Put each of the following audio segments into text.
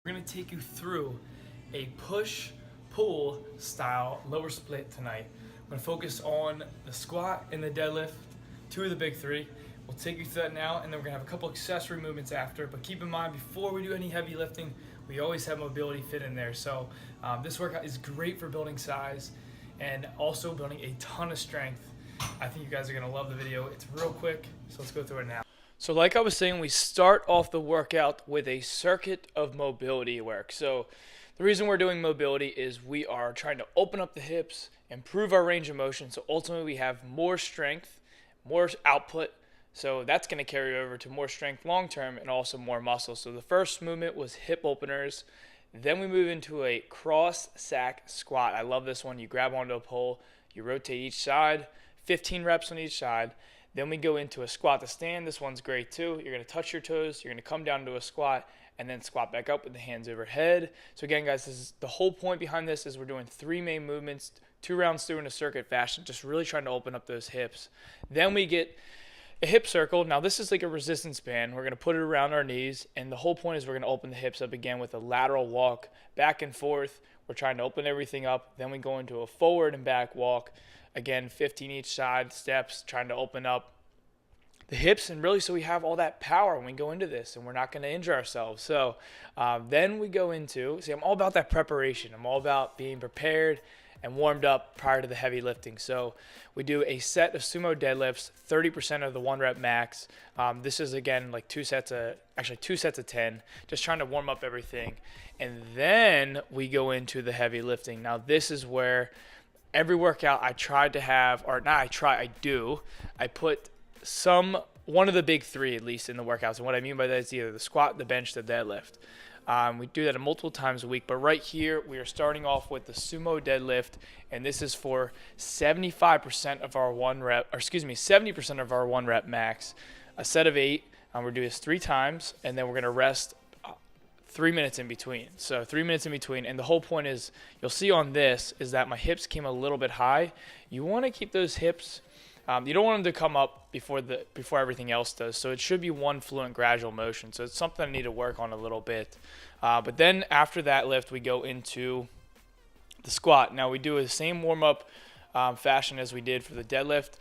We're going to take you through a push-pull style lower split tonight. I'm going to focus on the squat and the deadlift, two of the big three. We'll take you through that now, and then we're going to have a couple accessory movements after. But keep in mind, before we do any heavy lifting, we always have mobility fit in there. So this workout is great for building size and also building a ton of strength. I think you guys are going to love the video. It's real quick, so let's go through it now. So like I was saying, we start off the workout with a circuit of mobility work. So the reason we're doing mobility is we are trying to open up the hips, improve our range of motion, so ultimately we have more strength, more output. So that's going to carry over to more strength long term and also more muscle. So the first movement was hip openers. Then we move into a cross sack squat. I love this one. You grab onto a pole, you rotate each side, 15 reps on each side. Then we go into a squat to stand. This one's great too. You're going to touch your toes. You're going to come down to a squat and then squat back up with the hands overhead. So again, guys, this is the whole point behind this is we're doing three main movements, 2 rounds through in a circuit fashion, just really trying to open up those hips. Then we get a hip circle. Now this is like a resistance band. We're going to put it around our knees, and the whole point is we're going to open the hips up again with a lateral walk back and forth. We're trying to open everything up. Then we go into a forward and back walk. Again, 15 each side steps, trying to open up the hips, and really so we have all that power when we go into this and we're not going to injure ourselves. So then we go into, see, I'm all about that preparation. I'm all about being prepared and warmed up prior to the heavy lifting. So we do a set of sumo deadlifts, 30% of the 1 rep max. This is again like 2 sets of 10, just trying to warm up everything. And then we go into the heavy lifting. Now this is where every workout I tried to have, or not I do, I put one of the big three at least in the workouts. And what I mean by that is either the squat, the bench, the deadlift. We do that multiple times a week, but right here we are starting off with the sumo deadlift, and this is for 70% of our 1 rep max, a set of 8. We're doing this 3 times, and then we're going to rest 3 minutes in between. So 3 minutes in between, and the whole point is, you'll see on this, is that my hips came a little bit high. You want to keep those hips, you don't want them to come up before everything else does. So it should be one fluent, gradual motion. So it's something I need to work on a little bit. But then after that lift, we go into the squat. Now we do the same warm-up fashion as we did for the deadlift.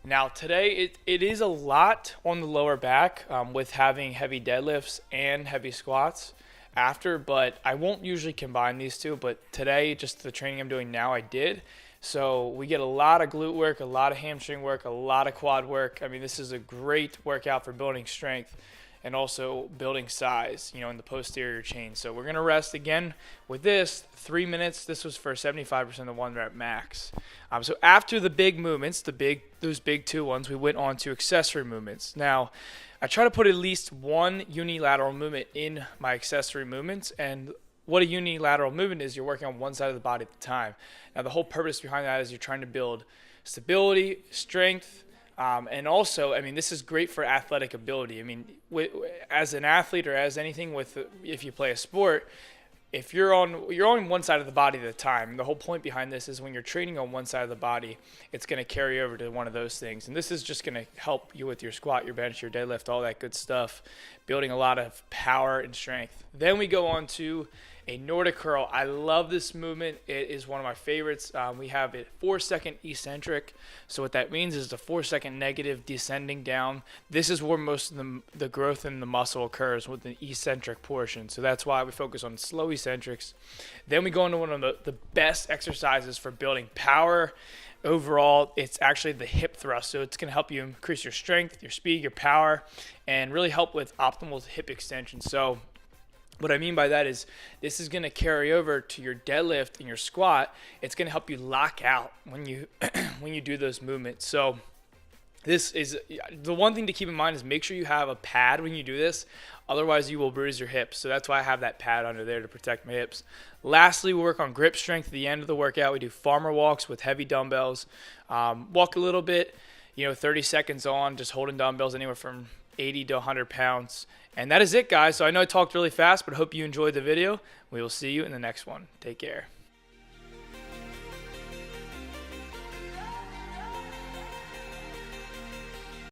Now today it is a lot on the lower back with having heavy deadlifts and heavy squats after, but I won't usually combine these two. But today, just the training I'm doing now, I did. So we get a lot of glute work, a lot of hamstring work, a lot of quad work. I mean, this is a great workout for building strength and also building size, in the posterior chain. So we're going to rest again with this 3 minutes. This was for 75% of the 1 rep max. So after the big movements, those big 2 ones, we went on to accessory movements. Now, I try to put at least one unilateral movement in my accessory movements, and what a unilateral movement is, you're working on one side of the body at the time. Now, the whole purpose behind that is you're trying to build stability, strength, and also, I mean, this is great for athletic ability. I mean, as an athlete or as anything if you play a sport, if you're on one side of the body at a time. The whole point behind this is when you're training on one side of the body, it's going to carry over to one of those things. And this is just going to help you with your squat, your bench, your deadlift, all that good stuff, building a lot of power and strength. Then we go on to a Nordic curl. I love this movement. It is one of my favorites. We have a 4-second eccentric. So what that means is the 4-second negative descending down. This is where most of the growth in the muscle occurs, with the eccentric portion. So that's why we focus on slow eccentrics. Then we go into one of the best exercises for building power. Overall, it's actually the hip thrust. So it's going to help you increase your strength, your speed, your power, and really help with optimal hip extension. So what I mean by that is this is going to carry over to your deadlift and your squat. It's going to help you lock out when you when you do those movements. So this is the one thing to keep in mind, is make sure you have a pad when you do this. Otherwise, you will bruise your hips. So that's why I have that pad under there to protect my hips. Lastly, we work on grip strength at the end of the workout. We do farmer walks with heavy dumbbells. Walk a little bit, 30 seconds on, just holding dumbbells anywhere from 80 to 100 pounds. And that is it, guys. So I know I talked really fast, but I hope you enjoyed the video. We will see you in the next one. Take care.